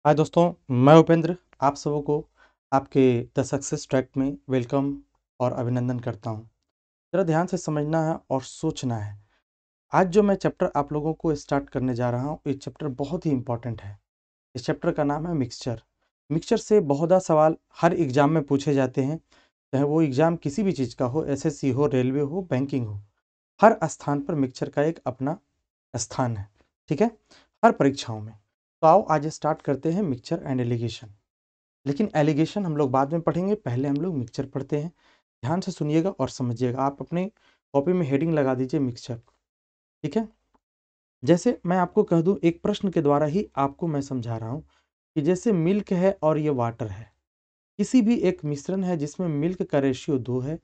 हाय दोस्तों, मैं उपेंद्र आप सबों को आपके द सक्सेस ट्रैक में वेलकम और अभिनंदन करता हूं। ज़रा ध्यान से समझना है और सोचना है। आज जो मैं चैप्टर आप लोगों को स्टार्ट करने जा रहा हूं, ये चैप्टर बहुत ही इंपॉर्टेंट है। इस चैप्टर का नाम है मिक्सचर। मिक्सचर से बहुधा सवाल हर एग्ज़ाम में पूछे जाते हैं, चाहे वो एग्ज़ाम किसी भी चीज़ का हो, एसएससी हो, रेलवे हो, बैंकिंग हो। हर स्थान पर मिक्सचर का एक अपना स्थान है, ठीक है, हर परीक्षाओं में। तो आओ आज स्टार्ट करते हैं मिक्सचर एंड एलिगेशन। लेकिन एलिगेशन हम लोग बाद में पढ़ेंगे, पहले हम लोग मिक्सचर पढ़ते हैं। ध्यान से सुनिएगा और समझिएगा। आप अपने कॉपी में हेडिंग लगा दीजिए मिक्सचर, ठीक है। जैसे मैं आपको कह दूं, एक प्रश्न के द्वारा ही आपको मैं समझा रहा हूं कि जैसे मिल्क है और ये वाटर है। किसी भी एक मिश्रण है जिसमें मिल्क का रेशियो 2 है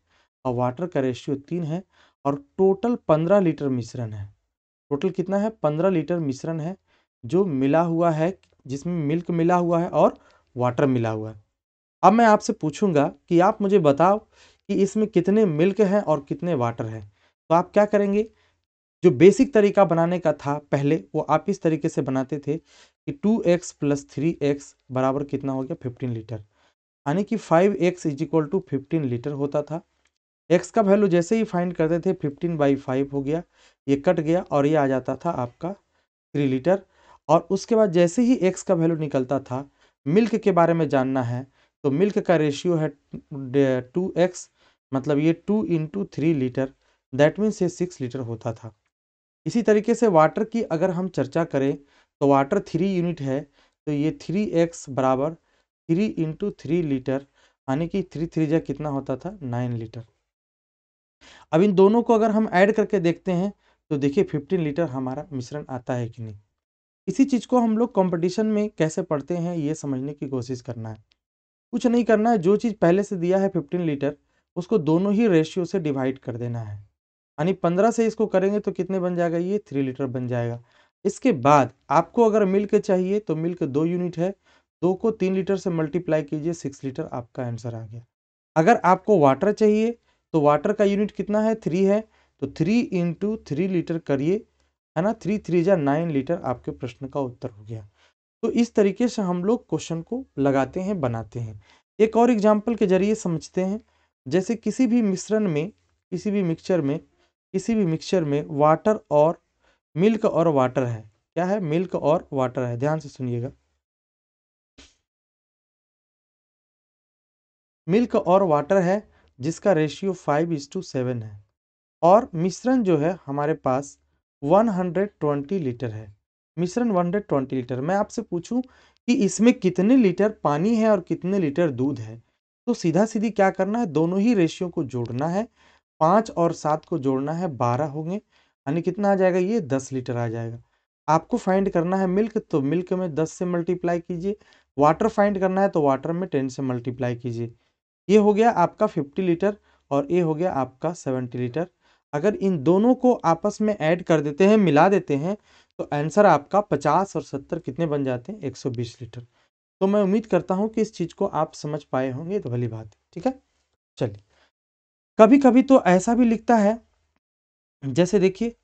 और वाटर का रेशियो 3 है और टोटल 15 लीटर मिश्रण है। टोटल कितना है? 15 लीटर मिश्रण है जो मिला हुआ है, जिसमें मिल्क मिला हुआ है और वाटर मिला हुआ है। अब मैं आपसे पूछूंगा कि आप मुझे बताओ कि इसमें कितने मिल्क हैं और कितने वाटर हैं। तो आप क्या करेंगे? जो बेसिक तरीका बनाने का था पहले, वो आप इस तरीके से बनाते थे कि 2x प्लस 3x बराबर कितना हो गया? 15 लीटर। यानी कि 5x is equal to 15 litre होता था। x का वैल्यू जैसे ही फाइंड करते थे 15/5 हो गया, ये कट गया और ये आ जाता था आपका 3 लीटर। और उसके बाद जैसे ही x का वैल्यू निकलता था, मिल्क के बारे में जानना है तो मिल्क का रेशियो है 2x, मतलब ये 2 इंटू 3 लीटर, दैट मीन्स ये 6 लीटर होता था। इसी तरीके से वाटर की अगर हम चर्चा करें तो वाटर 3 यूनिट है, तो ये 3x बराबर 3 इंटू 3 लीटर, यानी कि 3 3 जा कितना होता था? 9 लीटर। अब इन दोनों को अगर हम ऐड करके देखते हैं तो देखिए 15 लीटर हमारा मिश्रण आता है कि नहीं। इसी चीज़ को हम लोग कंपटीशन में कैसे पढ़ते हैं ये समझने की कोशिश करना है। कुछ नहीं करना है, जो चीज़ पहले से दिया है 15 लीटर, उसको दोनों ही रेशियो से डिवाइड कर देना है। यानी 15 से इसको करेंगे तो कितने बन जाएगा? ये 3 लीटर बन जाएगा। इसके बाद आपको अगर मिल्क चाहिए तो मिल्क 2 यूनिट है, 2 को 3 लीटर से मल्टीप्लाई कीजिए, 6 लीटर आपका आंसर आ गया। अगर आपको वाटर चाहिए तो वाटर का यूनिट कितना है? 3 है, तो 3 इंटू 3 लीटर करिए, है ना, 3 3 जा 9 लीटर आपके प्रश्न का उत्तर हो गया। तो इस तरीके से हम लोग क्वेश्चन को लगाते हैं, बनाते हैं। एक और एग्जाम्पल के जरिए समझते हैं। जैसे किसी भी मिश्रण में, किसी भी मिक्सचर में वाटर और मिल्क और वाटर है। क्या है? मिल्क और वाटर है। ध्यान से सुनिएगा। मिल्क और वाटर है जिसका रेशियो 5:7 है और मिश्रण जो है हमारे पास 120 लीटर है। मिश्रण 120 लीटर। मैं आपसे पूछूं कि इसमें कितने लीटर पानी है और कितने लीटर दूध है, तो सीधा सीधी क्या करना है? दोनों ही रेशियो को जोड़ना है। 5 और 7 को जोड़ना है, 12 होंगे, यानी कितना आ जाएगा? ये 10 लीटर आ जाएगा। आपको फाइंड करना है मिल्क, तो मिल्क में 10 से मल्टीप्लाई कीजिए। वाटर फाइंड करना है तो वाटर में 10 से मल्टीप्लाई कीजिए। ये हो गया आपका 50 लीटर और ये हो गया आपका 70 लीटर। अगर इन दोनों को आपस में ऐड कर देते हैं, मिला देते हैं, तो आंसर आपका 50 और 70 कितने बन जाते हैं? 120 लीटर। तो मैं उम्मीद करता हूं कि इस चीज को आप समझ पाए होंगे, तो भली बात है, ठीक है। चलिए, कभी कभी तो ऐसा भी लिखता है, जैसे देखिए,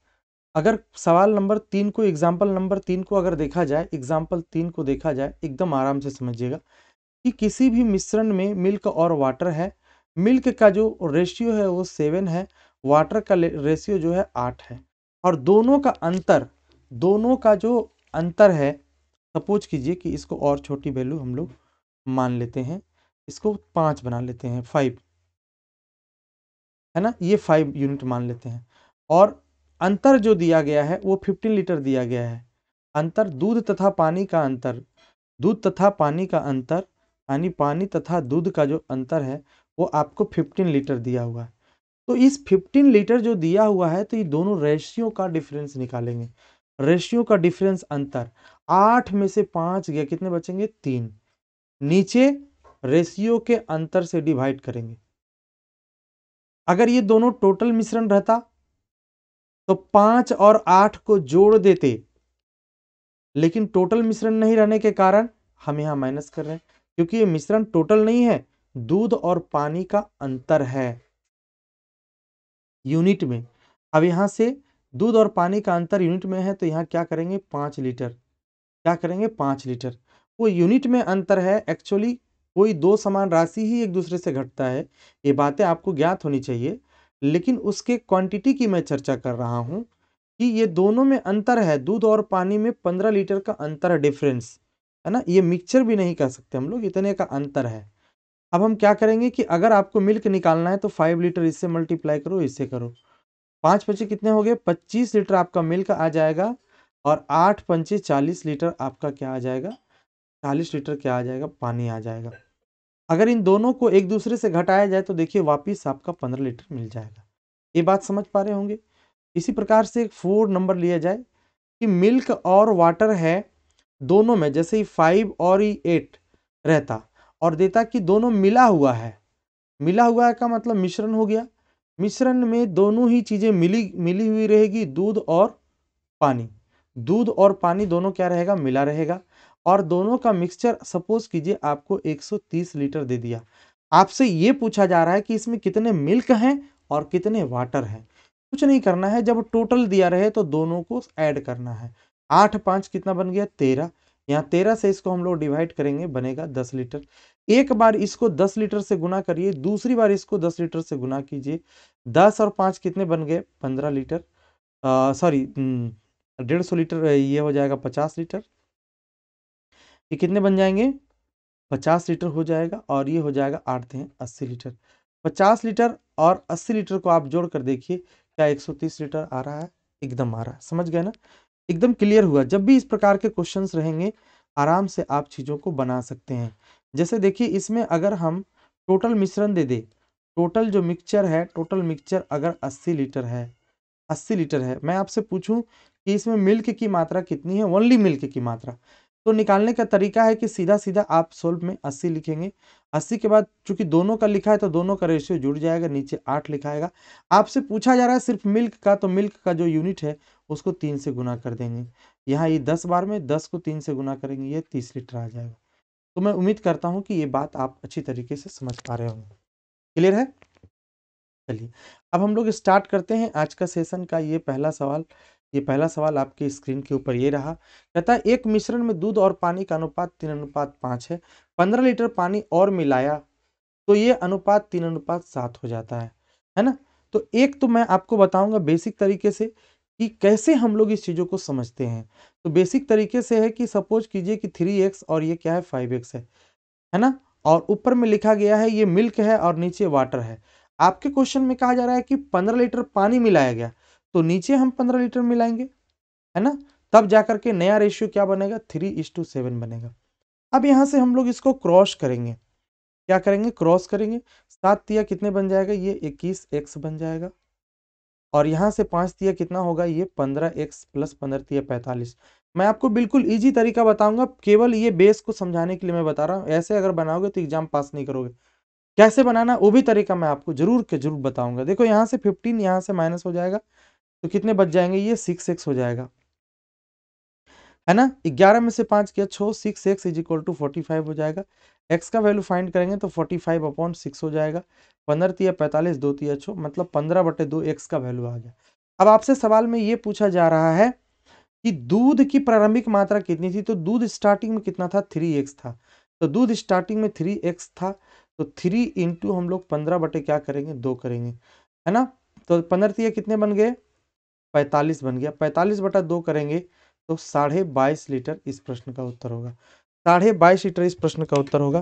अगर सवाल नंबर 3 को, एग्जाम्पल नंबर 3 को अगर देखा जाए, एग्जाम्पल 3 को देखा जाए, एकदम आराम से समझिएगा कि किसी भी मिश्रण में मिल्क और वाटर है। मिल्क का जो रेशियो है वो 7 है, वाटर का रेशियो जो है 8 है, और दोनों का जो अंतर है, सपोज कीजिए कि इसको और छोटी वैल्यू हम लोग मान लेते हैं, इसको 5 बना लेते हैं, 5, है ना, ये 5 यूनिट मान लेते हैं। और अंतर जो दिया गया है वो 15 लीटर दिया गया है। अंतर दूध तथा पानी का अंतर, दूध तथा पानी का अंतर, यानी पानी तथा दूध का जो अंतर है वो आपको 15 लीटर दिया हुआ है। तो इस 15 लीटर जो दिया हुआ है, तो ये दोनों रेशियो का डिफरेंस निकालेंगे। रेशियो का डिफरेंस, अंतर, 8 में से 5 गया, कितने बचेंगे? 3। नीचे रेशियो के अंतर से डिवाइड करेंगे। अगर ये दोनों टोटल मिश्रण रहता तो 5 और 8 को जोड़ देते, लेकिन टोटल मिश्रण नहीं रहने के कारण हम यहां माइनस कर रहे हैं, क्योंकि ये मिश्रण टोटल नहीं है, दूध और पानी का अंतर है यूनिट में। अब यहां से दूध और पानी का अंतर यूनिट में है, तो यहां क्या करेंगे? 5 लीटर। क्या करेंगे? 5 लीटर। वो यूनिट में अंतर है, एक्चुअली कोई दो समान राशि ही एक दूसरे से घटता है, ये बातें आपको ज्ञात होनी चाहिए। लेकिन उसके क्वांटिटी की मैं चर्चा कर रहा हूँ कि ये दोनों में अंतर है, दूध और पानी में 15 लीटर का अंतर है, डिफरेंस है ना, ये मिक्सचर भी नहीं कह सकते हम लोग, इतने का अंतर है। अब हम क्या करेंगे कि अगर आपको मिल्क निकालना है तो 5 लीटर इससे मल्टीप्लाई करो, इससे करो, 5 पचे कितने हो गए, 25 लीटर आपका मिल्क आ जाएगा, और 8 पंचे 40 लीटर आपका क्या आ जाएगा, 40 लीटर क्या आ जाएगा, पानी आ जाएगा। अगर इन दोनों को एक दूसरे से घटाया जाए तो देखिए वापिस आपका 15 लीटर मिल जाएगा। ये बात समझ पा रहे होंगे। इसी प्रकार से एक 4 नंबर लिया जाए कि मिल्क और वाटर है, दोनों में जैसे ही 5 और 8 रहता और देता कि दोनों मिला हुआ है, मिला हुआ है का मतलब मिश्रण हो गया, मिश्रण में दोनों ही चीजें मिली मिली हुई रहेगी, दूध और पानी, दूध और पानी दोनों क्या रहेगा, मिला रहेगा, और दोनों का मिक्सचर सपोज कीजिए आपको 130 लीटर दे दिया। आपसे ये पूछा जा रहा है कि इसमें कितने मिल्क हैं और कितने वाटर हैं। कुछ नहीं करना है, जब टोटल दिया रहे तो दोनों को ऐड करना है। 8 5 कितना बन गया, 13, यहाँ 13 से इसको हम लोग डिवाइड करेंगे, बनेगा 10 लीटर। एक बार इसको 10 लीटर से गुना करिए, दूसरी बार इसको 10 लीटर से गुना कीजिए, 10 और 5 कितने बन गए, 15 लीटर, सॉरी 150 लीटर, ये हो जाएगा 50 लीटर, ये कितने बन जाएंगे, 50 लीटर हो जाएगा, और ये हो जाएगा 8 हैं 80 लीटर। 50 लीटर और 80 लीटर को आप जोड़ कर देखिए, क्या 130 लीटर आ रहा है, एकदम आ रहा है, समझ गए ना, एकदम क्लियर हुआ। जब भी इस प्रकार के क्वेश्चंस रहेंगे आराम से आप चीज़ों को बना सकते हैं। जैसे देखिए इसमें अगर हम टोटल मिश्रण दे दे, टोटल जो मिक्सचर है, टोटल मिक्सचर अगर 80 लीटर है, 80 लीटर है, मैं आपसे पूछूं कि इसमें मिल्क की मात्रा कितनी है, ओनली मिल्क की मात्रा, तो निकालने का तरीका है कि सीधा सीधा आप सोल्व में 80 लिखेंगे, 80 के बाद चूंकि दोनों का लिखा है तो दोनों का रेशियो जुड़ जाएगा, नीचे 8 लिखाएगा। आपसे पूछा जा रहा है सिर्फ मिल्क का, तो मिल्क का जो यूनिट है उसको 3 से गुना कर देंगे, यहाँ ये 10 बार में 10 को 3 से गुना करेंगे, ये 30 लीटर आ जाएगा। तो मैं उम्मीद करता हूँ कि ये बात आप अच्छी तरीके से समझ पा रहे होंगे। क्लियर है? चलिए अब हम लोग स्टार्ट करते हैं आज का सेशन का ये पहला सवाल। ये पहला सवाल आपके स्क्रीन के ऊपर ये रहा, कहता है एक मिश्रण में दूध और पानी का अनुपात 3:5 है, 15 लीटर पानी और मिलाया तो ये अनुपात 3:7 हो जाता है ना। तो एक तो मैं आपको बताऊंगा बेसिक तरीके से कि कैसे हम लोग इस चीज़ों को समझते हैं। तो बेसिक तरीके से है कि सपोज कीजिए कि 3x और ये क्या है, 5x है ना, और ऊपर में लिखा गया है ये मिल्क है और नीचे वाटर है। आपके क्वेश्चन में कहा जा रहा है कि 15 लीटर पानी मिलाया गया, तो नीचे हम 15 लीटर मिलाएंगे, है ना, तब जाकर के नया रेशियो क्या बनेगा, 3:7 बनेगा। अब यहां से हम लोग इसको क्रॉस करेंगे, क्या करेंगे, क्रॉस करेंगे, 7 तिया कितने बन जाएगा, ये 21x बन जाएगा, और यहां से 5 तिया कितना होगा, ये 15x प्लस 15 तिया 45। मैं आपको बिल्कुल इजी तरीका बताऊंगा, केवल ये बेस को समझाने के लिए मैं बता रहा हूं, ऐसे अगर बनाओगे तो एग्जाम पास नहीं करोगे। कैसे बनाना वो भी तरीका मैं आपको जरूर के जरूर बताऊंगा। देखो यहाँ से 15 यहाँ से माइनस हो जाएगा, तो कितने बच जाएंगे, ये 6x हो जाएगा, है ना, 11 में से 5 किया 6, 6x इज इक्वल टू 45 हो जाएगा। x का वैल्यू फाइंड करेंगे तो 45/6 हो जाएगा, 15 तिया 45, 2 तिया 6, मतलब 15/2 x का वैल्यू आ गया। अब आपसे सवाल में ये पूछा जा रहा है कि दूध की प्रारंभिक मात्रा कितनी थी, तो दूध स्टार्टिंग में कितना था, 3x था, तो दूध स्टार्टिंग में 3x था, तो 3 इंटू हम लोग 15 बटे क्या करेंगे, 2 करेंगे, है ना, तो 15 तिया कितने बन गए, 45 बन गया, 45/2 करेंगे तो 22.5 लीटर इस प्रश्न का उत्तर होगा, 22.5 लीटर इस प्रश्न का उत्तर होगा।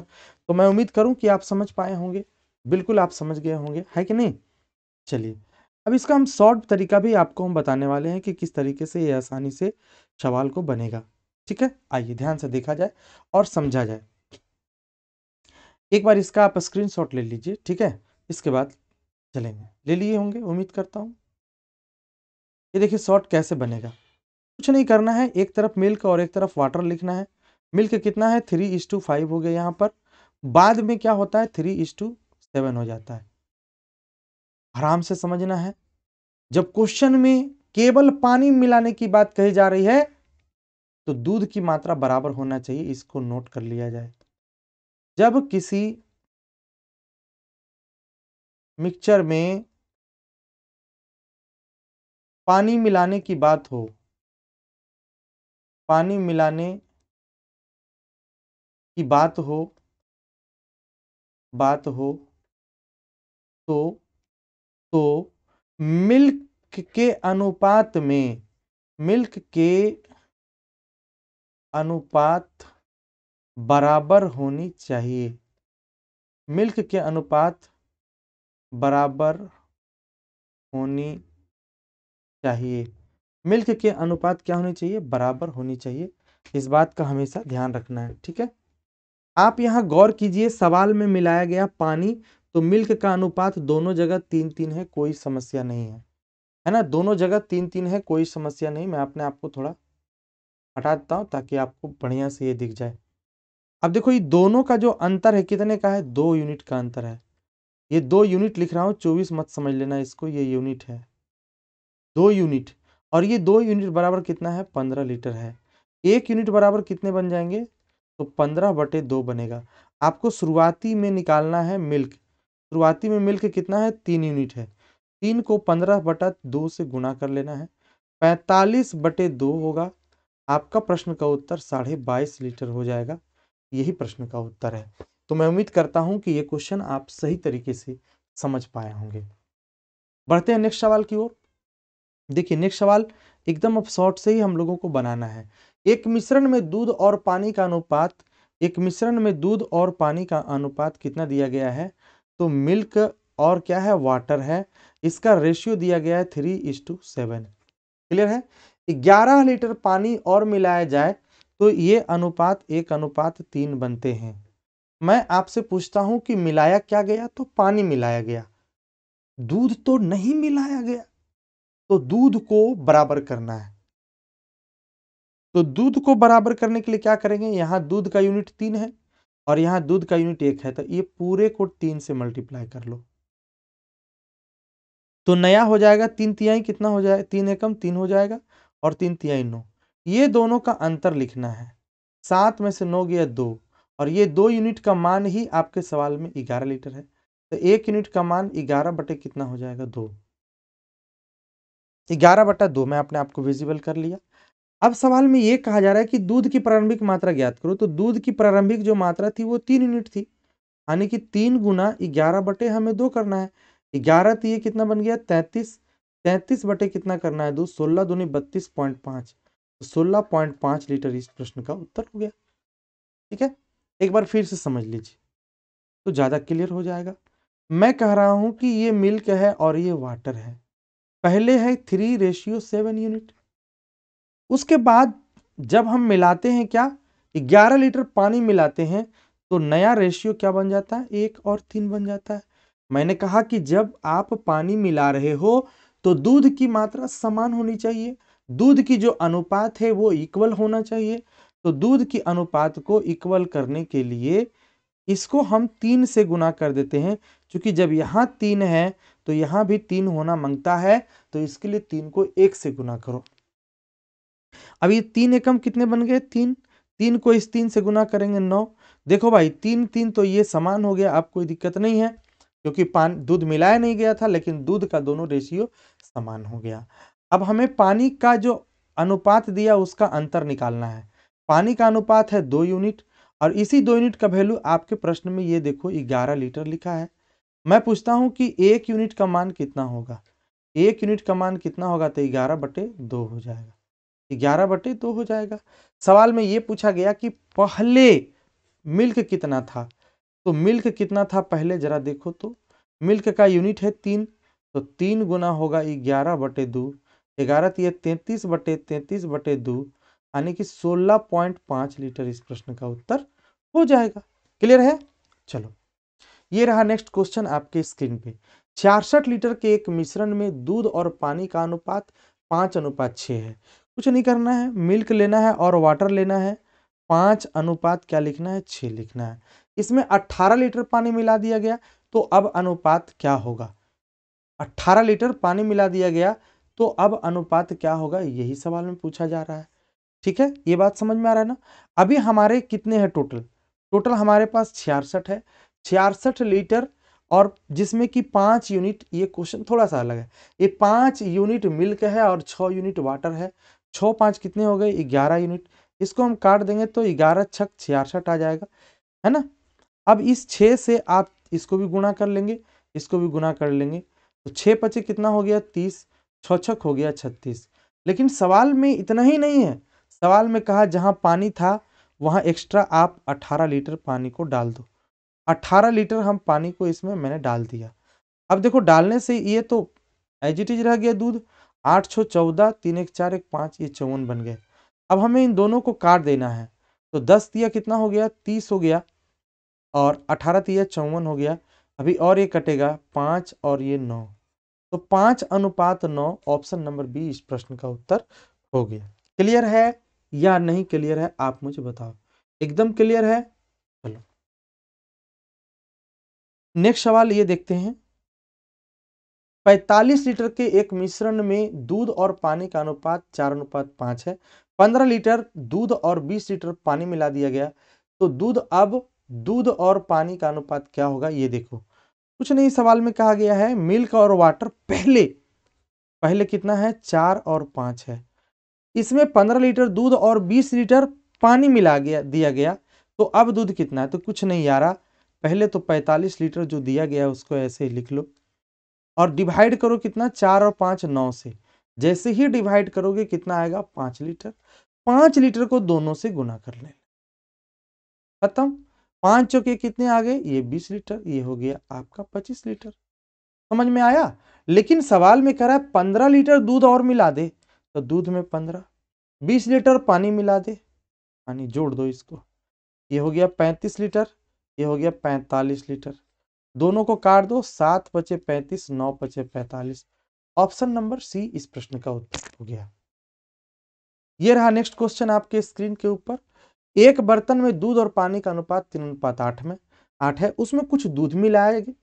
तो मैं उम्मीद करूं कि आप समझ पाए होंगे, बिल्कुल आप समझ गए होंगे, है कि नहीं। चलिए अब इसका हम शॉर्ट तरीका भी आपको हम बताने वाले हैं कि किस तरीके से ये आसानी से सवाल को बनेगा। ठीक है, आइए ध्यान से देखा जाए और समझा जाए। एक बार इसका आप स्क्रीनशॉट ले लीजिए, ठीक है, इसके बाद चलेंगे, ले लिए होंगे उम्मीद करता हूं। ये देखिए शॉर्ट कैसे बनेगा, कुछ नहीं करना है, एक तरफ मिल्क और एक तरफ वाटर लिखना है। मिल्क कितना है, 3:5 हो गया यहाँ पर, बाद में क्या होता है, 3:7 हो जाता है। आराम से समझना है, जब क्वेश्चन में केवल पानी मिलाने की बात कही जा रही है तो दूध की मात्रा बराबर होना चाहिए, इसको नोट कर लिया जाए। जब किसी मिक्सचर में पानी मिलाने की बात हो, पानी मिलाने की बात हो तो मिल्क के अनुपात में बराबर होनी चाहिए। मिल्क के अनुपात बराबर होनी चाहिए। मिल्क के अनुपात क्या होनी चाहिए? बराबर होनी चाहिए। इस बात का हमेशा ध्यान रखना है, ठीक है। आप यहाँ गौर कीजिए, सवाल में मिलाया गया पानी, तो मिल्क का अनुपात दोनों जगह 3-3 है, कोई समस्या नहीं है ना। दोनों जगह 3-3 है, कोई समस्या नहीं। मैं अपने आप को थोड़ा हटा देता हूँ ताकि आपको बढ़िया से ये दिख जाए। अब देखो, ये दोनों का जो अंतर है कितने का है? 2 यूनिट का अंतर है। ये 2 यूनिट लिख रहा हूँ, 24 मत समझ लेना इसको, ये यूनिट है, 2 यूनिट। और ये 2 यूनिट बराबर कितना है? 15 लीटर है। 1 यूनिट बराबर कितने बन जाएंगे? तो 15/2 बनेगा। आपको शुरुआती में निकालना है मिल्क। शुरुआती में मिल्क कितना है? 3 यूनिट है। 3 को 15/2 से गुणा कर लेना है, 45/2 होगा। आपका प्रश्न का उत्तर 22.5 लीटर हो जाएगा। यही प्रश्न का उत्तर है। तो मैं उम्मीद करता हूं कि ये क्वेश्चन आप सही तरीके से समझ पाए होंगे। बढ़ते हैं नेक्स्ट सवाल की ओर। देखिए, नेक्स्ट सवाल एकदम अब शॉर्ट से ही हम लोगों को बनाना है। एक मिश्रण में दूध और पानी का अनुपात कितना दिया गया है? तो मिल्क और क्या है? वाटर है। इसका रेशियो दिया गया है 3:7। क्लियर है? 11 लीटर पानी और मिलाया जाए तो ये अनुपात 1:3 बनते हैं। मैं आपसे पूछता हूं कि मिलाया क्या गया? तो पानी मिलाया गया, दूध तो नहीं मिलाया गया। तो दूध को बराबर करना है। तो दूध को बराबर करने के लिए क्या करेंगे? यहां दूध का यूनिट 3 है और यहां दूध का यूनिट 1 है, तो ये पूरे को 3 से मल्टीप्लाई कर लो। तो नया हो जाएगा 3/3 कितना हो जाएगा? 3 एकम 3 हो जाएगा और 3/3 9। ये दोनों का अंतर लिखना है। 7 में से 9 गया 2, और ये 2 यूनिट का मान ही आपके सवाल में 11 लीटर है। तो 1 यूनिट का मान 11 बटे कितना हो जाएगा? 2। 11/2 मैं अपने आप को विजिबल कर लिया। अब सवाल में ये कहा जा रहा है कि दूध की प्रारंभिक मात्रा ज्ञात करो। तो दूध की प्रारंभिक जो मात्रा थी वो 3 यूनिट थी, यानी कि 3 गुना 11 बटे हमें 2 करना है। 11 तो ये कितना बन गया? 33। 33 बटे कितना करना है? 2। 16 दूनी 32.5, 16.5 लीटर इस प्रश्न का उत्तर हो गया। ठीक है, एक बार फिर से समझ लीजिए तो ज्यादा क्लियर हो जाएगा। मैं कह रहा हूं कि ये मिल्क है और ये वाटर है। पहले है 3:7 यूनिट। उसके बाद जब हम मिलाते हैं क्या? 11 लीटर पानी मिलाते हैं तो नया रेशियो क्या बन जाता है? 1:3 बन जाता है। मैंने कहा कि जब आप पानी मिला रहे हो तो दूध की मात्रा समान होनी चाहिए, दूध की जो अनुपात है वो इक्वल होना चाहिए। तो दूध की अनुपात को इक्वल करने के लिए इसको हम 3 से गुना कर देते हैं, क्योंकि जब यहाँ 3 है तो यहाँ भी 3 होना मांगता है, तो इसके लिए 3 को 1 से गुना करो। अब ये 3 एकम कितने बन गए? 3। 3 को इस 3 से गुना करेंगे 9। देखो भाई 3-3 तो ये समान हो गया, अब कोई दिक्कत नहीं है, क्योंकि दूध मिलाया नहीं गया था, लेकिन दूध का दोनों रेशियो समान हो गया। अब हमें पानी का जो अनुपात दिया उसका अंतर निकालना है। पानी का अनुपात है 2 यूनिट, और इसी 2 यूनिट का वैल्यू आपके प्रश्न में ये देखो 11 लीटर लिखा है। मैं पूछता हूं कि 1 यूनिट का मान कितना होगा? 1 यूनिट का मान कितना होगा? तो 11/2 हो जाएगा। 11/2 हो जाएगा। सवाल में ये पूछा गया कि पहले मिल्क कितना था। तो मिल्क कितना था पहले जरा देखो तो। मिल्क का यूनिट है 3, तो 3 गुना होगा 11/2। 11 तो 33/2, यानी कि 16.5 लीटर इस प्रश्न का उत्तर हो जाएगा। क्लियर है? चलो, ये रहा नेक्स्ट क्वेश्चन आपके स्क्रीन पे। 66 लीटर के एक मिश्रण में दूध और पानी का अनुपात 5:6 है। कुछ नहीं करना है, मिल्क लेना है और वाटर लेना है। 5 अनुपात क्या लिखना है? 6 लिखना है। इसमें 18 लीटर पानी मिला दिया गया, तो अब अनुपात क्या होगा? 18 लीटर पानी मिला दिया गया, तो अब अनुपात क्या होगा? यही सवाल में पूछा जा रहा है। ठीक है, ये बात समझ में आ रहा है ना? अभी हमारे कितने हैं टोटल? टोटल हमारे पास 66 है। 66 लीटर, और जिसमें कि 5 यूनिट, ये क्वेश्चन थोड़ा सा अलग है, ये 5 यूनिट मिल्क है और 6 यूनिट वाटर है। 6 5 कितने हो गए? 11 यूनिट। इसको हम काट देंगे तो 11 छक 66 आ जाएगा, है ना। अब इस 6 से आप इसको भी गुणा कर लेंगे, इसको भी गुणा कर लेंगे, तो 6 पचे कितना हो गया 30, 6 छक हो गया 36। लेकिन सवाल में इतना ही नहीं है, सवाल में कहा जहां पानी था वहां एक्स्ट्रा आप 18 लीटर पानी को डाल दो। 18 लीटर हम पानी को इसमें मैंने डाल दिया। अब देखो डालने से ये तो एज इट इज रह गया दूध। 8 छो 14, 3 1 4 1 5, ये 54 बन गए। अब हमें इन दोनों को काट देना है, तो 10 दिया कितना हो गया 30 हो गया, और 18 दिया 54 हो गया। अभी और ये कटेगा 5 और ये 9, तो 5:9 ऑप्शन नंबर बी इस प्रश्न का उत्तर हो गया। क्लियर है या नहीं क्लियर है आप मुझे बताओ, एकदम क्लियर है। चलो नेक्स्ट सवाल ये देखते हैं। 45 लीटर के एक मिश्रण में दूध और पानी का अनुपात 4:5 है। 15 लीटर दूध और 20 लीटर पानी मिला दिया गया, तो दूध और पानी का अनुपात क्या होगा ये देखो। कुछ नहीं, सवाल में कहा गया है मिल्क और वाटर पहले कितना है 4 और 5 है, इसमें 15 लीटर दूध और 20 लीटर पानी मिला दिया गया, तो अब दूध कितना है, तो कुछ नहीं यारा, पहले तो 45 लीटर जो दिया गया है उसको ऐसे ही लिख लो, और डिवाइड करो कितना 4 और 5 9 से। जैसे ही डिवाइड करोगे कितना आएगा 5 लीटर। 5 लीटर को दोनों से गुना कर ले, खत्म। 5 चौके कितने आ गए, ये 20 लीटर, ये हो गया आपका 25 लीटर। समझ में आया। लेकिन सवाल में कह रहा है 15 लीटर दूध और मिला दे, तो दूध में 15, 20 लीटर पानी मिला दे, पानी जोड़ दो इसको, ये हो गया 35 लीटर, ये हो गया 45 लीटर। दोनों को काट दो, 7 बचे 35, 9 बचे 45। ऑप्शन नंबर सी इस प्रश्न का उत्तर हो गया। ये रहा नेक्स्ट क्वेश्चन आपके स्क्रीन के ऊपर। एक बर्तन में दूध और पानी का अनुपात 3:8 में 8 है, उसमें कुछ दूध मिलाया गया,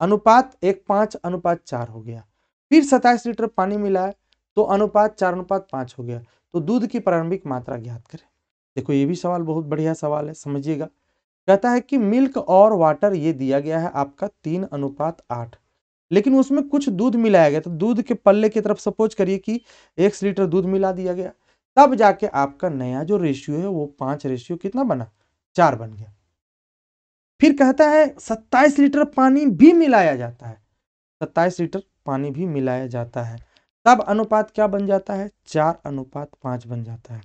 अनुपात 1:5:4 हो गया। फिर 27 लीटर पानी मिलाया, तो अनुपात 4:5 हो गया, तो दूध की प्रारंभिक मात्रा ज्ञात करें। देखो ये भी सवाल बहुत बढ़िया सवाल है, समझिएगा। कहता है कि मिल्क और वाटर ये दिया गया है आपका 3:8, लेकिन उसमें कुछ दूध मिलाया गया, तो दूध के पल्ले की तरफ सपोज करिए कि 1 लीटर दूध मिला दिया गया, तब जाके आपका नया जो रेशियो है वो 5 रेशियो कितना बना 4 बन गया। फिर कहता है 27 लीटर पानी भी मिलाया जाता है, 27 लीटर पानी भी मिलाया जाता है, तब अनुपात क्या बन जाता है 4:5 बन जाता है।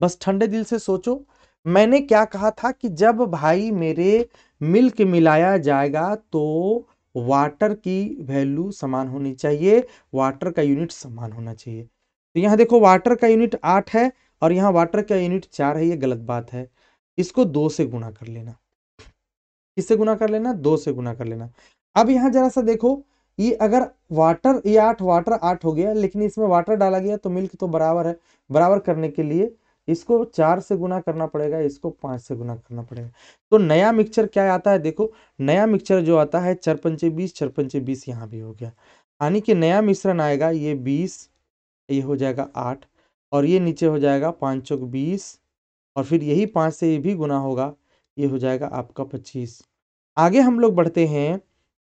बस ठंडे दिल से सोचो, मैंने क्या कहा था कि जब भाई मेरे मिल्क मिलाया जाएगा तो वाटर की वैल्यू समान होनी चाहिए, वाटर का यूनिट समान होना चाहिए। तो यहाँ देखो वाटर का यूनिट 8 है और यहाँ वाटर का यूनिट 4 है, ये गलत बात है। इसको 2 से गुना कर लेना। किससे गुना कर लेना 2 से गुना कर लेना। अब यहाँ जरा सा देखो, ये अगर वाटर ये 8 वाटर 8 हो गया, लेकिन इसमें वाटर डाला गया तो मिल्क तो बराबर है, बराबर करने के लिए इसको 4 से गुना करना पड़ेगा, इसको 5 से गुना करना पड़ेगा। तो नया मिक्सचर क्या आता है, देखो नया मिक्सचर जो आता है 4×5 = 20, 4×5 यहाँ भी हो गया, यानी कि नया मिश्रण आएगा ये 20, ये हो जाएगा 8, और ये नीचे हो जाएगा 5×4 = 20, और फिर यही 5 से ये भी गुना होगा, ये हो जाएगा आपका 25। आगे हम लोग बढ़ते हैं,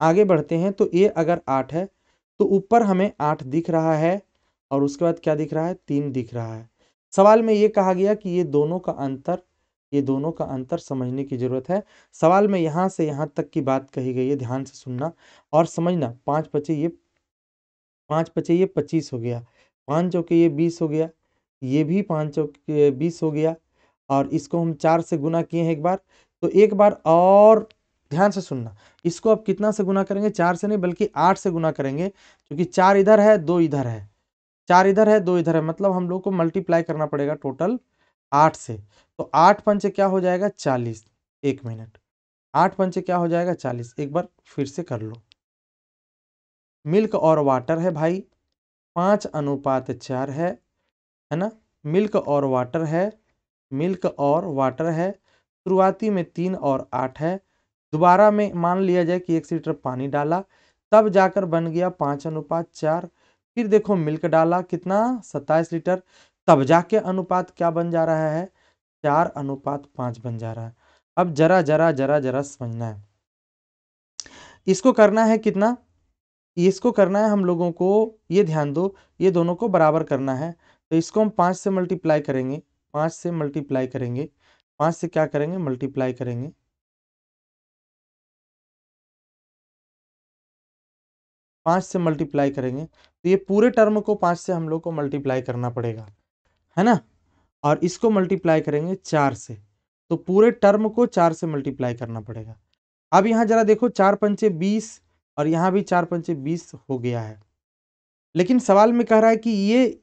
आगे बढ़ते हैं, तो ये अगर 8 है तो ऊपर हमें 8 दिख रहा है, और उसके बाद क्या दिख रहा है 3 दिख रहा है। सवाल में ये कहा गया कि ये दोनों का अंतर समझने की जरूरत है। सवाल में यहाँ से यहाँ तक की बात कही गई है, ध्यान से सुनना और समझना। 5 बचे ये 25 हो गया, 5 चौके ये 20 हो गया, ये भी 5 चौके 20 हो गया, और इसको हम 4 से गुना किए हैं एक बार, तो एक बार और ध्यान से सुनना। इसको अब कितना से गुना करेंगे 4 से नहीं बल्कि 8 से गुना करेंगे, क्योंकि 4 इधर है 2 इधर है, 4 इधर है 2 इधर है, मतलब हम लोग को मल्टीप्लाई करना पड़ेगा टोटल 8 से। तो 8 पंचे क्या हो जाएगा 40, 1 मिनट, 8 पंचे क्या हो जाएगा 40। एक बार फिर से कर लो। मिल्क और वाटर है भाई, 5:4 है ना। मिल्क और वाटर है, मिल्क और वाटर है, शुरुआती में 3 और 8 है, दोबारा में मान लिया जाए कि 1 लीटर पानी डाला, तब जाकर बन गया 5:4। फिर देखो मिल्क डाला कितना 27 लीटर, तब जाके अनुपात क्या बन जा रहा है 4:5 बन जा रहा है। अब जरा जरा जरा जरा समझना है, इसको करना है कितना, इसको करना है हम लोगों को, ये ध्यान दो, ये दोनों को बराबर करना है। तो इसको हम 5 से मल्टीप्लाई करेंगे, 5 से मल्टीप्लाई करेंगे, 5 से क्या करेंगे, मल्टीप्लाई करेंगे। 5 से मल्टीप्लाई करेंगे तो ये पूरे टर्म को 5 से हम लोग को मल्टीप्लाई करना पड़ेगा, है ना। और इसको मल्टीप्लाई करेंगे 4 से, तो पूरे टर्म को 4 से मल्टीप्लाई करना पड़ेगा। अब यहाँ जरा देखो, 4 पंचे 20 और यहाँ भी 4 पंचे 20 हो गया है। लेकिन सवाल में कह रहा है कि ये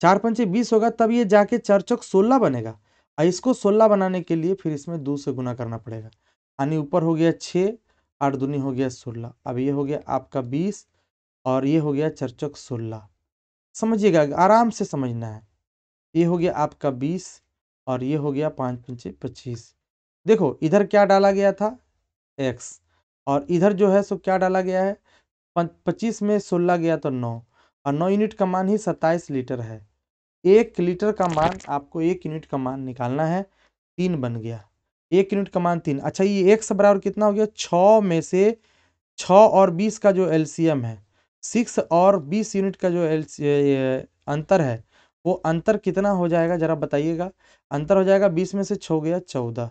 4 पंचे 20 होगा तब ये जाके 4 चौक 16 बनेगा, और इसको 16 बनाने के लिए फिर इसमें 2 से गुना करना पड़ेगा। यानी ऊपर हो गया 6, 8 दूनी हो गया 16, अब ये हो गया आपका 20 और ये हो गया 4 चौक 16। समझिएगा, आराम से समझना है। ये हो गया आपका 20 और ये हो गया 5 पंचे 25। देखो इधर क्या डाला गया था, x, और इधर जो है सो क्या डाला गया है, 25 में 16 गया तो 9, और 9 यूनिट का मान ही 27 लीटर है। 1 लीटर का मान आपको 1 यूनिट का मान निकालना है, 3 बन गया, 1 यूनिट का मान 3। अच्छा ये x बराबर कितना हो गया, 6 में से 6 और 20 का जो एलसीएम है, 6 और 20 यूनिट का जो अंतर है, वो अंतर कितना हो जाएगा जरा बताइएगा। अंतर हो जाएगा 20 में से 6 गया 14,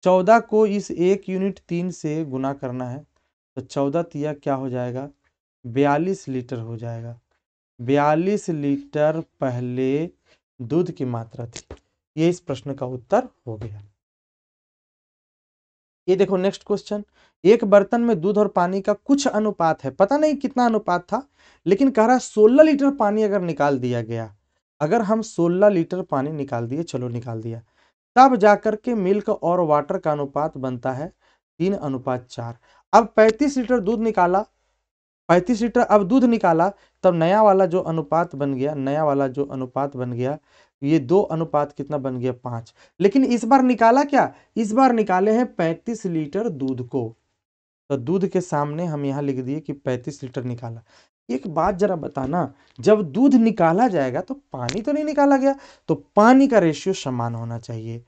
14 को इस 1 यूनिट 3 से गुना करना है, तो 14 तिया क्या हो जाएगा, 42 लीटर हो जाएगा। 42 लीटर पहले दूध की मात्रा थी। ये इस प्रश्न का उत्तर हो गया। ये देखो नेक्स्ट क्वेश्चन, एक बर्तन में दूध और पानी का कुछ अनुपात है, पता नहीं कितना अनुपात था, लेकिन कह रहा 16 लीटर पानी अगर निकाल दिया गया, अगर हम 16 लीटर पानी निकाल दिए, चलो निकाल दिया, तब जाकर के मिल्क और वाटर का अनुपात बनता है 3:4। अब 35 लीटर दूध निकाला, 35 लीटर अब दूध निकाला, तब नया वाला जो अनुपात बन गया, नया वाला जो अनुपात बन गया, ये 2 अनुपात कितना बन गया, 5। लेकिन इस बार निकाला क्या, इस बार निकाले हैं 35 लीटर दूध को, तो दूध के सामने हम यहाँ लिख दिए कि 35 लीटर निकाला। एक बात जरा बताना, जब दूध निकाला जाएगा तो पानी तो नहीं निकाला गया, तो पानी का रेशियो समान होना चाहिए।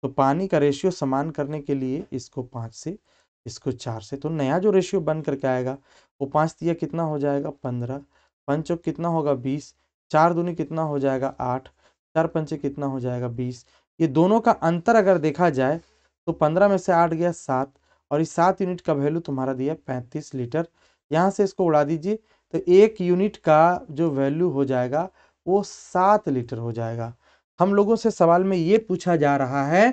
तो पानी का रेशियो समान करने के लिए इसको 5 से, इसको 4 से, तो नया जो रेशियो बन करके आएगा वो 5 दिया कितना हो जाएगा, 15, 5 चौक कितना होगा 20, 4 दूनी कितना हो जाएगा 8, 4 पंचे कितना हो जाएगा 20। ये दोनों का अंतर अगर देखा जाए तो 15 में से 8 गया 7, और इस 7 यूनिट का वैल्यू तुम्हारा दिया 35 लीटर। यहाँ से इसको उड़ा दीजिए तो 1 यूनिट का जो वैल्यू हो जाएगा वो 7 लीटर हो जाएगा। हम लोगों से सवाल में ये पूछा जा रहा है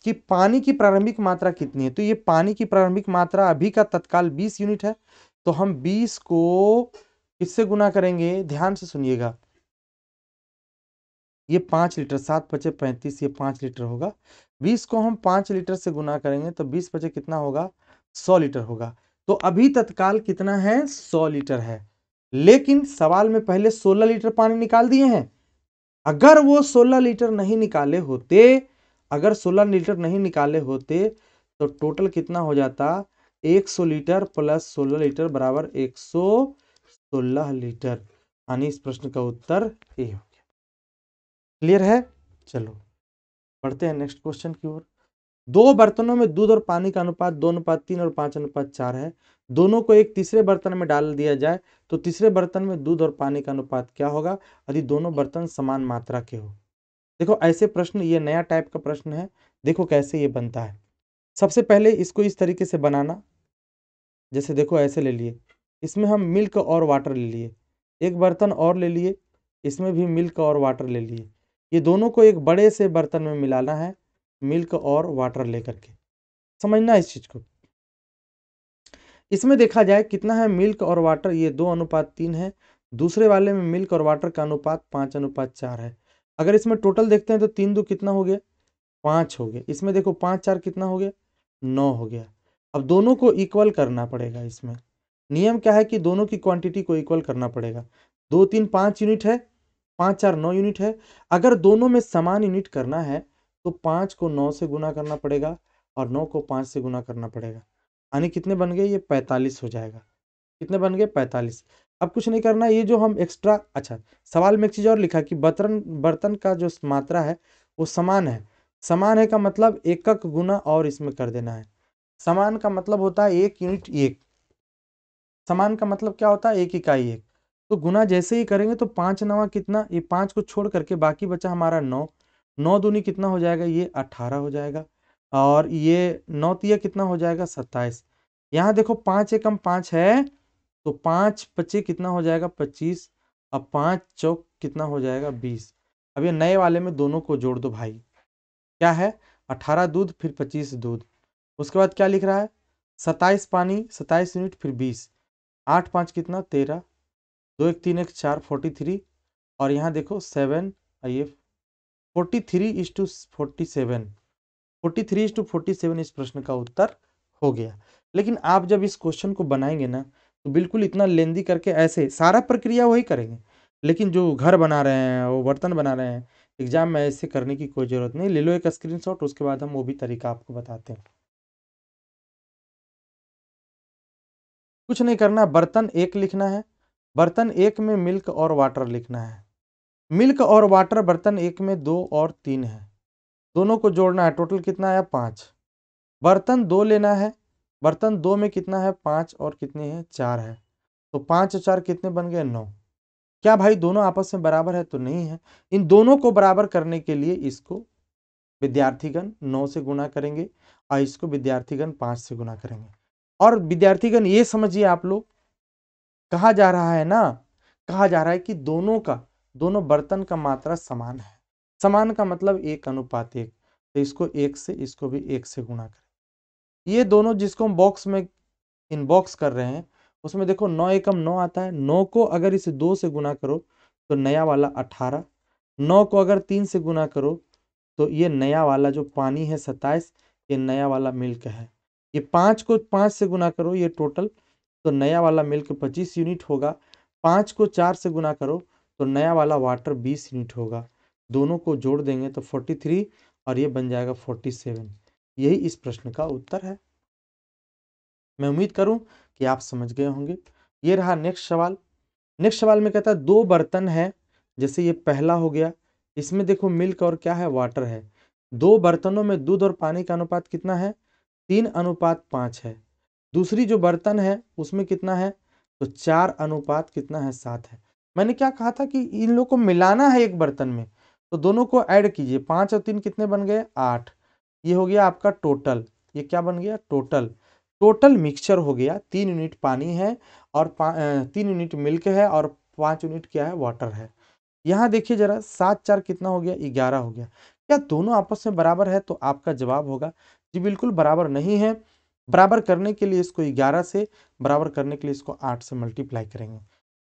कि पानी की प्रारंभिक मात्रा कितनी है, तो ये पानी की प्रारंभिक मात्रा अभी का तत्काल 20 यूनिट है, तो हम 20 को किससे गुना करेंगे, ध्यान से सुनिएगा। ये 5 लीटर, 7 पचे 35, ये 5 लीटर होगा। 20 को हम 5 लीटर से गुना करेंगे तो 20 पचे कितना होगा, 100 लीटर होगा। तो अभी तत्काल कितना है, 100 लीटर है। लेकिन सवाल में पहले 16 लीटर पानी निकाल दिए हैं, अगर वो 16 लीटर नहीं निकाले होते, अगर 16 लीटर नहीं निकाले होते तो टोटल कितना हो जाता, 100 लीटर प्लस 16 लीटर बराबर 116 लीटर। यानी इस प्रश्न का उत्तर ए हो गया। क्लियर है, चलो बढ़ते हैं नेक्स्ट क्वेश्चन की ओर। 2 बर्तनों में दूध और पानी का अनुपात 2:3 और 5:4 है। दोनों को एक तीसरे बर्तन में डाल दिया जाए तो तीसरे बर्तन में दूध और पानी का अनुपात क्या होगा यदि दोनों बर्तन समान मात्रा के हो। देखो ऐसे प्रश्न, ये नया टाइप का प्रश्न है, देखो कैसे ये बनता है। सबसे पहले इसको इस तरीके से बनाना, जैसे देखो ऐसे ले लिए, इसमें हम मिल्क और वाटर ले लिए, एक बर्तन और ले लिए, इसमें भी मिल्क और वाटर ले लिए। ये दोनों को एक बड़े से बर्तन में मिलाना है, मिल्क और वाटर लेकर के, समझना इस चीज को। इसमें देखा जाए कितना है मिल्क और वाटर, ये 2:3 है। दूसरे वाले में मिल्क और वाटर का अनुपात 5:4 है। अगर इसमें टोटल देखते हैं तो 3 दो कितना हो गया, 5 हो गया। इसमें देखो 5 4 कितना हो गया, 9 हो गया। अब दोनों को इक्वल करना पड़ेगा। इसमें नियम क्या है कि दोनों की क्वांटिटी को इक्वल करना पड़ेगा। 2 3 5 यूनिट है, 5 4 9 यूनिट है। अगर दोनों में समान यूनिट करना है तो 5 को 9 से गुना करना पड़ेगा और 9 को 5 से गुना करना पड़ेगा। यानी कितने बन गए, ये 45 हो जाएगा। कितने बन गए, 45। अब कुछ नहीं करना, ये जो हम एक्स्ट्रा, अच्छा सवाल में एक चीज और लिखा कि बर्तन बर्तन का जो मात्रा है वो समान है। समान है का मतलब एकक गुना और इसमें कर देना है। समान का मतलब होता है 1 यूनिट 1, समान का मतलब क्या होता है, एक इकाई एक। तो गुना जैसे ही करेंगे तो 5 नवा कितना, ये 5 को छोड़ करके बाकी बचा हमारा 9, 9 दूनी कितना हो जाएगा, ये 18 हो जाएगा, और ये 9 तिया कितना हो जाएगा, 27। यहाँ देखो 5 एकम 5 है, तो 5 पच्चे कितना हो जाएगा, 25। अब 5 चौक कितना हो जाएगा, 20। अब ये नए वाले में दोनों को जोड़ दो भाई, क्या है, 18 दूध फिर 25 दूध, उसके बाद क्या लिख रहा है, 27 पानी, 27 यूनिट फिर 20, 8 5 कितना 13, 2 1 3 1 4 43, और यहाँ देखो 7, ये 43:47, 43:47 इस प्रश्न का उत्तर हो गया। लेकिन आप जब इस क्वेश्चन को बनाएंगे ना, तो बिल्कुल इतना लेंदी करके ऐसे सारा प्रक्रिया वही करेंगे, लेकिन जो घर बना रहे हैं, वो बर्तन बना रहे हैं, एग्जाम में ऐसे करने की कोई जरूरत नहीं। ले लो एक स्क्रीनशॉट, उसके बाद हम वो भी तरीका आपको बताते हैं। कुछ नहीं करना, बर्तन एक लिखना है, बर्तन एक में मिल्क और वाटर लिखना है। मिल्क और वाटर बर्तन एक में 2 और 3 है, दोनों को जोड़ना है, टोटल कितना आया 5। बर्तन 2 लेना है, बर्तन 2 में कितना है 5 और कितने हैं 4 है, तो 5 और 4 कितने बन गए 9। क्या भाई दोनों आपस में बराबर है, तो नहीं है। इन दोनों को बराबर करने के लिए इसको विद्यार्थीगण 9 से गुना करेंगे और इसको विद्यार्थीगण 5 से गुना करेंगे। और विद्यार्थीगण ये समझिए आप लोग, कहा जा रहा है ना, कहा जा रहा है कि दोनों बर्तन का मात्रा समान है। समान का मतलब 1:1, तो इसको 1 से, इसको भी 1 से गुणा करें। ये दोनों जिसको हम बॉक्स में इनबॉक्स कर रहे हैं, उसमें देखो 9 एकम 9 आता है, 9 को अगर इसे 2 से गुना करो तो नया वाला 18, 9 को अगर 3 से गुना करो तो ये नया वाला जो पानी है 27, ये नया वाला मिल्क है। ये 5 को 5 से गुना करो, ये टोटल, तो नया वाला मिल्क 25 यूनिट होगा। 5 को 4 से गुना करो तो नया वाला वाटर 20 यूनिट होगा। दोनों को जोड़ देंगे तो 43 और ये बन जाएगा 47। यही इस प्रश्न का उत्तर है। मैं उम्मीद करूं कि आप समझ गए होंगे। ये रहा नेक्स्ट सवाल। नेक्स्ट सवाल में कहता है 2 बर्तन है, जैसे ये पहला हो गया, इसमें देखो मिल्क और क्या है, वाटर है। 2 बर्तनों में दूध और पानी का अनुपात कितना है, 3:5 है। दूसरी जो बर्तन है उसमें कितना है, तो 4 कितना है 7 है। मैंने क्या कहा था कि इन लोगों को मिलाना है एक बर्तन में, तो दोनों को ऐड कीजिए, 5 और 3 कितने बन गए 8। ये हो गया आपका टोटल, ये क्या बन गया टोटल, टोटल मिक्सचर हो गया। 3 यूनिट पानी है और 3 यूनिट मिल्क है और 5 यूनिट क्या है, वाटर है। यहाँ देखिए जरा, 7 4 कितना हो गया, 11 हो गया। क्या दोनों आपस में बराबर है, तो आपका जवाब होगा जी बिल्कुल बराबर नहीं है। बराबर करने के लिए इसको 11 से, बराबर करने के लिए इसको 8 से मल्टीप्लाई करेंगे।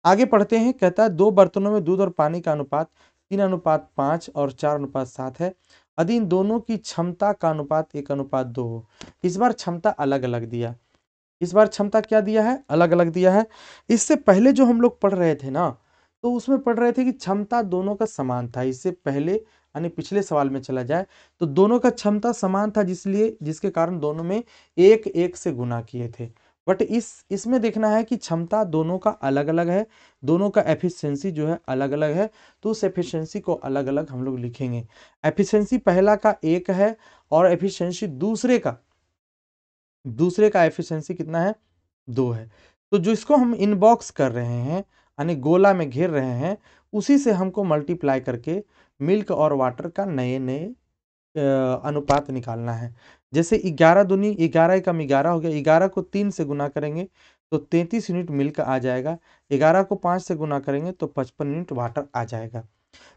आगे पढ़ते हैं, कहता है 2 बर्तनों में दूध और पानी का अनुपात 3:5 और 4:7 है, यदि इन दोनों की क्षमता का अनुपात 1:2 हो। इस बार क्षमता अलग अलग दिया, इस बार क्षमता क्या दिया है, अलग अलग दिया है। इससे पहले जो हम लोग पढ़ रहे थे ना, तो उसमें पढ़ रहे थे कि क्षमता दोनों का समान था। इससे पहले यानी पिछले सवाल में चला जाए तो दोनों का क्षमता समान था, जिसके कारण दोनों में 1 1 से गुना किए थे। बट इसमें देखना है कि क्षमता दोनों का अलग अलग है, दोनों का एफिशिएंसी जो है अलग अलग है, तो उस एफिशिएंसी को अलग अलग हम लोग लिखेंगे। एफिशिएंसी पहला का 1 है और एफिशिएंसी दूसरे का एफिशिएंसी कितना है, 2 है। तो जो इसको हम इनबॉक्स कर रहे हैं यानी गोला में घेर रहे हैं, उसी से हमको मल्टीप्लाई करके मिल्क और वाटर का नए नए अनुपात निकालना है। जैसे 11 दूनी 11 एकम 11 हो गया, 11 को 3 से गुना करेंगे तो 33 यूनिट मिल्क आ जाएगा, 11 को 5 से गुना करेंगे तो 55 यूनिट वाटर आ जाएगा।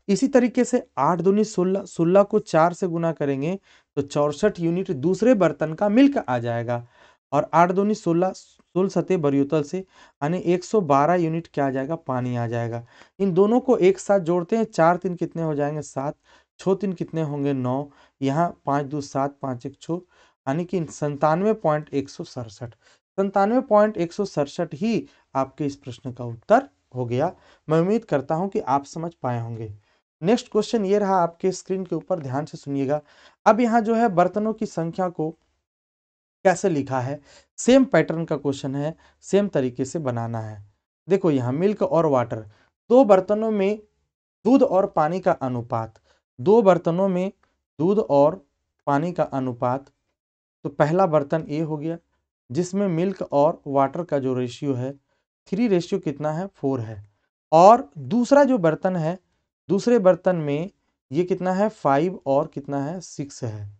इसी तरीके से 8 दूनी 16, 16 को 4 से गुना करेंगे तो 64 यूनिट दूसरे बर्तन का मिल्क आ जाएगा। और 8 दूनी 16, 16 सतह बरियोतल से यानी 112 यूनिट क्या आ जाएगा, पानी आ जाएगा। इन दोनों को एक साथ जोड़ते हैं, 4 3 कितने हो जाएंगे 7, 6 3 कितने होंगे 9, यहाँ 5 2 7, 5 1 6, यानी कि 97.167, 97.167 ही आपके इस प्रश्न का उत्तर हो गया। मैं उम्मीद करता हूं कि आप समझ पाए होंगे। नेक्स्ट क्वेश्चन ये रहा आपके स्क्रीन के ऊपर, ध्यान से सुनिएगा। अब यहाँ जो है बर्तनों की संख्या को कैसे लिखा है, सेम पैटर्न का क्वेश्चन है, सेम तरीके से बनाना है। देखो यहाँ मिल्क और वाटर, 2 बर्तनों में दूध और पानी का अनुपात, 2 बर्तनों में दूध और पानी का अनुपात। तो पहला बर्तन ए हो गया, जिसमें मिल्क और वाटर का जो रेशियो है 3 कितना है 4 है। और दूसरा जो बर्तन है, दूसरे बर्तन में ये कितना है 5 और कितना है 6 है।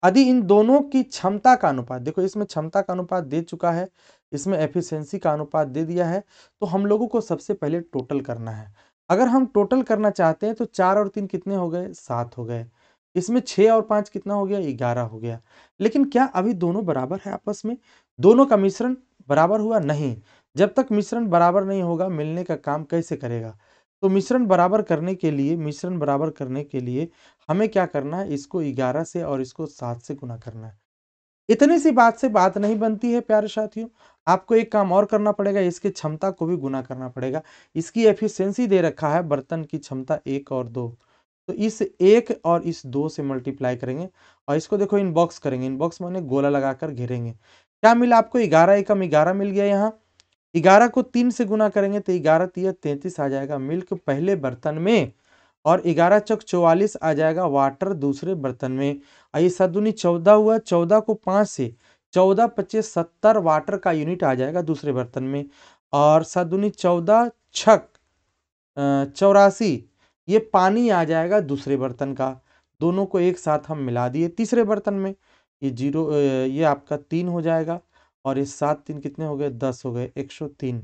यदि इन दोनों की क्षमता का अनुपात, देखो इसमें क्षमता का अनुपात दे चुका है, इसमें एफिशिएंसी का अनुपात दे दिया है, तो हम लोगों को सबसे पहले टोटल करना है। अगर हम टोटल करना चाहते हैं तो 4 और 3 कितने हो गए 7 हो गए, इसमें 6 और 5 कितना हो गया 11 हो गया। लेकिन क्या अभी दोनों बराबर है आपस में, दोनों का मिश्रण बराबर हुआ नहीं। जब तक मिश्रण बराबर नहीं होगा मिलने का काम कैसे करेगा। तो मिश्रण बराबर करने के लिए हमें क्या करना है, इसको 11 से और इसको 7 से गुना करना है। इतनी सी बात से बात नहीं बनती है प्यारे साथियों, आपको एक काम और करना पड़ेगा, इसकी क्षमता को भी गुना करना पड़ेगा। इसकी एफिशिएंसी दे रखा है बर्तन की क्षमता 1 और 2, तो इस 1 और इस 2 से मल्टीप्लाई करेंगे और इसको देखो इनबॉक्स करेंगे, इनबॉक्स माने गोला लगाकर घेरेंगे। क्या मिला आपको 11 एकम 11 मिल गया। यहाँ 11 को 3 से गुना करेंगे तो 11 तिया 33 आ जाएगा मिल्क पहले बर्तन में, और 11 चौक 44 आ जाएगा वाटर दूसरे बर्तन में। आइए 7 दूनी 14 हुआ, 14 को 5 से 14 25 70 वाटर का यूनिट आ जाएगा दूसरे बर्तन में। और 7 दूनी 14 छक 84 ये पानी आ जाएगा दूसरे बर्तन का। दोनों को एक साथ हम मिला दिए तीसरे बर्तन में, ये 0 ये आपका 3 हो जाएगा, और ये 7 3 कितने हो गए 10 हो गए, 103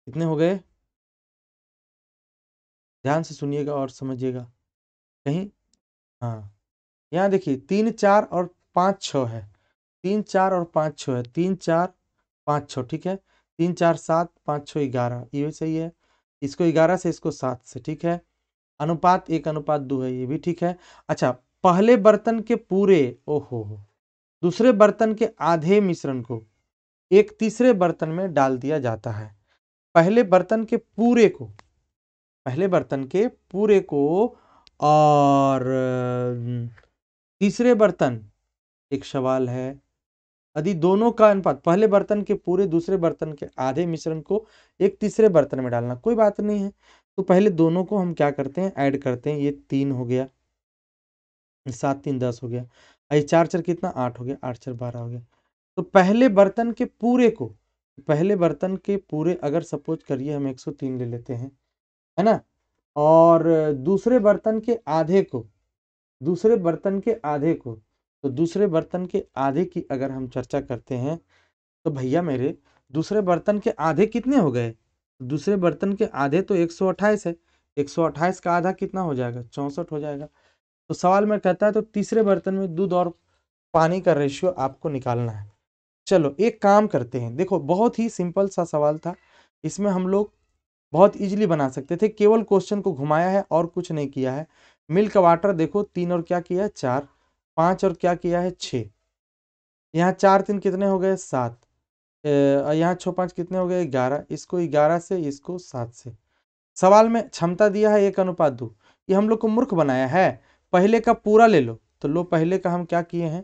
कितने हो गए। ध्यान से सुनिएगा और समझिएगा कहीं। हाँ यहाँ देखिए 3 4 और 5 6 है, 3 4 और 5 6 है, 3 4 5 6 ठीक है, 3 4 7 5 6 11 ये भी सही है। इसको 11 से इसको 7 से ठीक है, अनुपात 1:2 है ये भी ठीक है। अच्छा पहले बर्तन के पूरे ओहो दूसरे बर्तन के आधे मिश्रण को एक तीसरे बर्तन में डाल दिया जाता है। पहले बर्तन के पूरे को, पहले बर्तन के पूरे को, और तीसरे बर्तन, एक सवाल है यदि दोनों का अनुपात पहले बर्तन के पूरे दूसरे बर्तन के आधे मिश्रण को एक तीसरे बर्तन में डालना, कोई बात नहीं है। तो पहले दोनों को हम क्या करते हैं ऐड करते हैं, ये 3 हो गया, 7 3 10 हो गया, ये 4 4 कितना 8 हो गया, 8 4 12 हो गया। तो पहले बर्तन के पूरे को, पहले बर्तन के पूरे अगर सपोज करिए हम 103 ले लेते हैं है ना, और दूसरे बर्तन के आधे को, दूसरे बर्तन के आधे को, तो दूसरे बर्तन के आधे की अगर हम चर्चा करते हैं तो भैया मेरे दूसरे बर्तन के आधे कितने हो गए, दूसरे बर्तन के आधे तो 128 है, 128 का आधा कितना हो जाएगा 64 हो जाएगा। तो सवाल में कहता है तो तीसरे बर्तन में दूध और पानी का रेशियो आपको निकालना है। चलो एक काम करते हैं, देखो बहुत ही सिंपल सा सवाल था, इसमें हम लोग बहुत इजीली बना सकते थे, केवल क्वेश्चन को घुमाया है और कुछ नहीं किया है। मिल्क वाटर देखो 3 और क्या किया है 4, 5 और क्या किया है 6, यहाँ 4 3 कितने हो गए 7, यहाँ 6 5 कितने हो गए 11, इसको 11 से इसको 7 से। सवाल में क्षमता दिया है 1:2, ये हम लोग को मूर्ख बनाया है। पहले का पूरा ले लो, तो लो पहले का हम क्या किए हैं,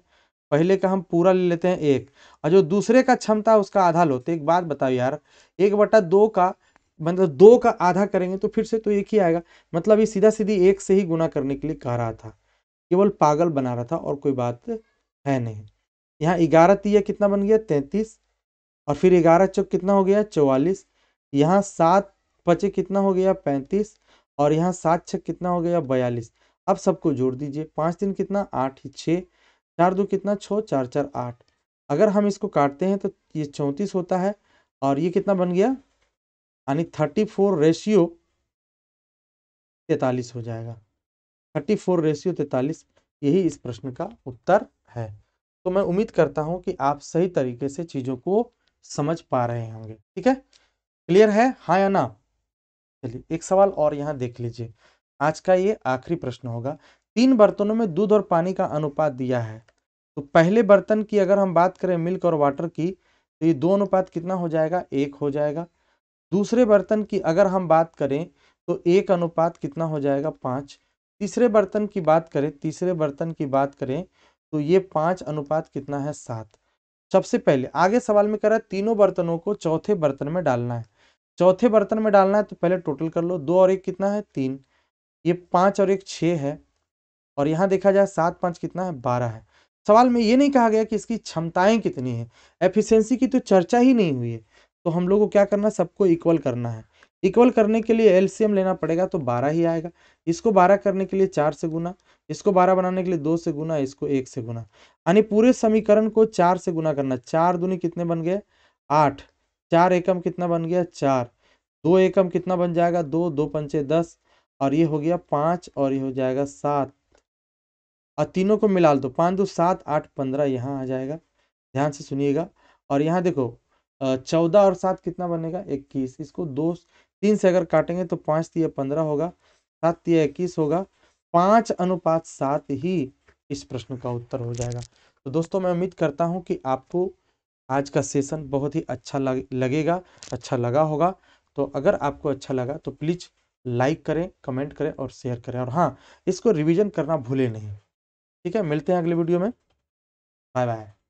पहले का हम पूरा ले लेते हैं 1, और जो दूसरे का क्षमता उसका आधा लो। तो एक बात बताओ यार, 1/2 का मतलब 2 का आधा करेंगे तो फिर से तो 1 ही आएगा, मतलब ये सीधा सीधी 1 से ही गुना करने के लिए कह रहा था, केवल पागल बना रहा था और कोई बात है नहीं। यहाँ 11 तिया कितना बन गया 33, और फिर 11 चौक कितना हो गया 44, यहाँ 7 पचे कितना हो गया 35, और यहाँ 7 छक कितना हो गया 42। अब सबको जोड़ दीजिए, 5 3 कितना 8 6, 4 2 कितना 6, 4 4 8। अगर हम इसको काटते हैं तो ये 34 होता है, और ये कितना बन गया यानी 34:43 हो जाएगा, 34:43 यही इस प्रश्न का उत्तर है। तो मैं उम्मीद करता हूं कि आप सही तरीके से चीजों को समझ पा रहे होंगे, ठीक है, क्लियर है हाँ या ना। चलिए एक सवाल और यहाँ देख लीजिए, आज का ये आखिरी प्रश्न होगा। 3 बर्तनों में दूध और पानी का अनुपात दिया है, तो पहले बर्तन की अगर हम बात करें मिल्क और वाटर की, तो ये 2 अनुपात कितना हो जाएगा 1 हो जाएगा। दूसरे बर्तन की अगर हम बात करें तो 1 अनुपात कितना हो जाएगा 5। तीसरे बर्तन की बात करें, तीसरे बर्तन की बात करें तो ये 5 अनुपात कितना है 7। सबसे पहले आगे सवाल में कह रहा है तीनों बर्तनों को चौथे बर्तन में डालना है, चौथे बर्तन में डालना है तो पहले टोटल कर लो, 2 और 1 कितना है 3, ये 5 और 1 6 है, और यहाँ देखा जाए 7 5 कितना है 12 है। सवाल में ये नहीं कहा गया कि इसकी क्षमताएं कितनी है, एफिशिएंसी की तो चर्चा ही नहीं हुई है। तो हम लोग को क्या करना है, सबको इक्वल करना है। इक्वल करने के लिए एलसीएम लेना पड़ेगा, तो 12 ही आएगा। इसको 12 करने के लिए 4 से गुना, इसको 12 बनाने के लिए 2 से गुना, इसको 1 से गुना, यानी पूरे समीकरण को 4 से गुना करना। 4 दूनी कितने बन गए, 8। 4 एकम कितना बन गया, 4। 2 एकम कितना बन जाएगा, 2। 2 पंचे 10, और ये हो गया 5, और ये हो जाएगा 7। और तीनों को मिला दो, 5 2 7 8 15 यहाँ आ जाएगा। ध्यान से सुनिएगा। और यहाँ देखो 14 और 7 कितना बनेगा, 21। इसको 2 3 से अगर काटेंगे तो 5 तिया 15 होगा, 7 तिया 21 होगा। 5:7 ही इस प्रश्न का उत्तर हो जाएगा। तो दोस्तों मैं उम्मीद करता हूँ कि आपको आज का सेशन बहुत ही अच्छा लगेगा, अच्छा लगा होगा। तो अगर आपको अच्छा लगा तो प्लीज़ लाइक करें, कमेंट करें और शेयर करें, और हाँ, इसको रिवीजन करना भूलें नहीं। ठीक है, मिलते हैं अगले वीडियो में। Bye bye.